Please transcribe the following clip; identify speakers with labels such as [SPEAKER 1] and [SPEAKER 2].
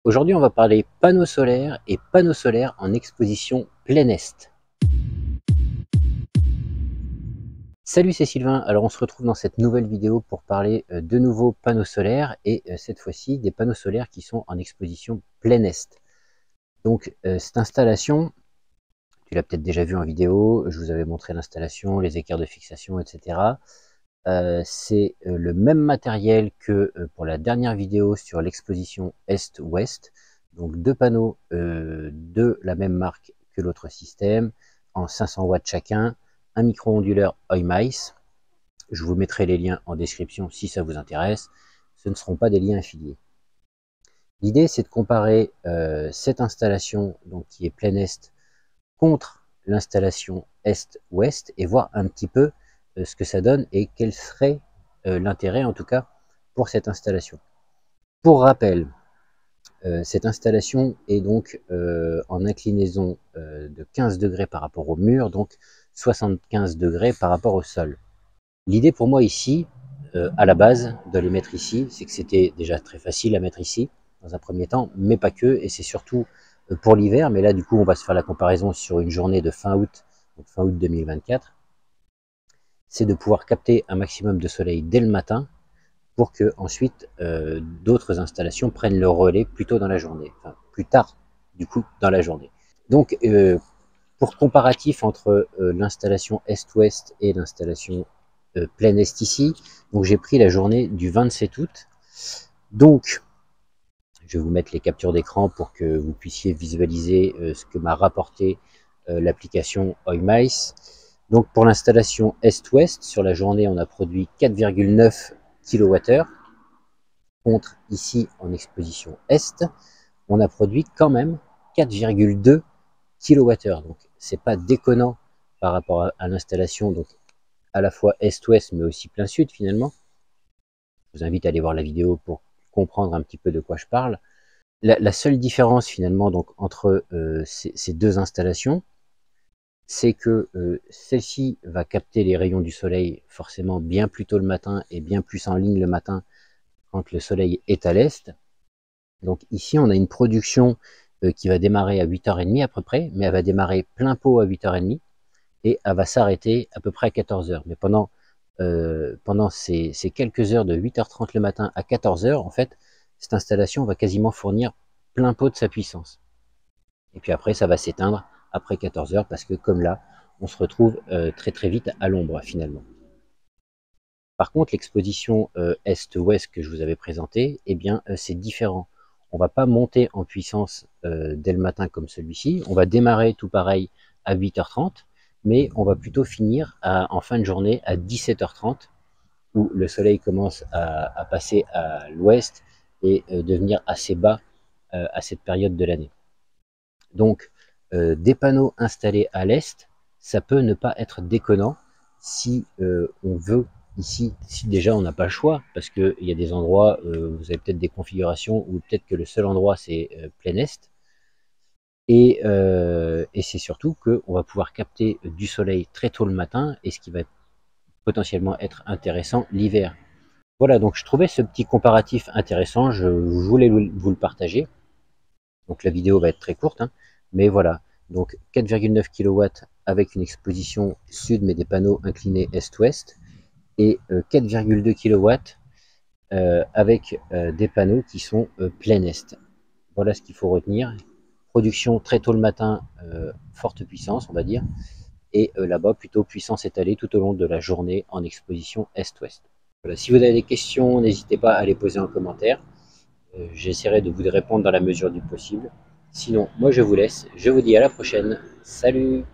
[SPEAKER 1] Aujourd'hui, on va parler panneaux solaires et panneaux solaires en exposition plein est. Salut, c'est Sylvain. Alors, on se retrouve dans cette nouvelle vidéo pour parler de nouveaux panneaux solaires et cette fois-ci des panneaux solaires qui sont en exposition plein est. Donc, cette installation, tu l'as peut-être déjà vu en vidéo, je vous avais montré l'installation, les écarts de fixation, etc. C'est le même matériel que pour la dernière vidéo sur l'exposition Est-Ouest. Donc deux panneaux de la même marque que l'autre système, en 500 watts chacun, un micro-onduleur Oimice. Je vous mettrai les liens en description si ça vous intéresse. Ce ne seront pas des liens affiliés. L'idée, c'est de comparer cette installation donc, qui est plein Est contre l'installation Est-Ouest et voir un petit peu ce que ça donne et quel serait l'intérêt en tout cas pour cette installation. Pour rappel, cette installation est donc en inclinaison de 15 degrés par rapport au mur, donc 75 degrés par rapport au sol. L'idée pour moi ici, à la base, de les mettre ici, c'est que c'était déjà très facile à mettre ici, dans un premier temps, mais pas que, et c'est surtout pour l'hiver, mais là du coup on va se faire la comparaison sur une journée de fin août, donc fin août 2024, c'est de pouvoir capter un maximum de soleil dès le matin, pour que ensuite d'autres installations prennent le relais plus tôt dans la journée, enfin plus tard du coup dans la journée. Donc pour comparatif entre l'installation Est-Ouest et l'installation plein Est ici, donc j'ai pris la journée du 27 août. Donc je vais vous mettre les captures d'écran pour que vous puissiez visualiser ce que m'a rapporté l'application Oimice. Donc pour l'installation Est-Ouest, sur la journée, on a produit 4,9 kWh, contre ici en exposition Est, on a produit quand même 4,2 kWh. Donc c'est pas déconnant par rapport à l'installation, donc à la fois Est-Ouest, mais aussi plein Sud finalement. Je vous invite à aller voir la vidéo pour comprendre un petit peu de quoi je parle. La seule différence finalement donc entre ces deux installations, c'est que celle-ci va capter les rayons du soleil forcément bien plus tôt le matin et bien plus en ligne le matin quand le soleil est à l'est. Donc ici on a une production qui va démarrer à 8h30 à peu près, mais elle va démarrer plein pot à 8h30 et elle va s'arrêter à peu près à 14h. Mais pendant ces quelques heures de 8h30 le matin à 14h, en fait, cette installation va quasiment fournir plein pot de sa puissance. Et puis après, ça va s'éteindre après 14h parce que comme là, on se retrouve très très vite à l'ombre finalement. Par contre, l'exposition Est-Ouest que je vous avais présentée, eh bien, c'est différent. On ne va pas monter en puissance dès le matin comme celui-ci. On va démarrer tout pareil à 8h30, mais on va plutôt finir en fin de journée à 17h30, où le soleil commence à passer à l'ouest et devenir assez bas à cette période de l'année. Donc, des panneaux installés à l'est, ça peut ne pas être déconnant si on veut ici, si déjà on n'a pas le choix, parce qu'il y a des endroits, vous avez peut-être des configurations où peut-être que le seul endroit c'est plein est, et c'est surtout qu'on va pouvoir capter du soleil très tôt le matin, et ce qui va potentiellement être intéressant l'hiver. Voilà, donc je trouvais ce petit comparatif intéressant, je voulais vous le partager. Donc la vidéo va être très courte, hein, mais voilà. Donc 4,9 kW avec une exposition sud, mais des panneaux inclinés est-ouest, et 4,2 kW avec des panneaux qui sont plein est. Voilà ce qu'il faut retenir. Production très tôt le matin, forte puissance, on va dire, et là-bas plutôt puissance étalée tout au long de la journée en exposition est-ouest. Voilà, si vous avez des questions, n'hésitez pas à les poser en commentaire. J'essaierai de vous répondre dans la mesure du possible. Sinon, moi je vous laisse. Je vous dis à la prochaine. Salut!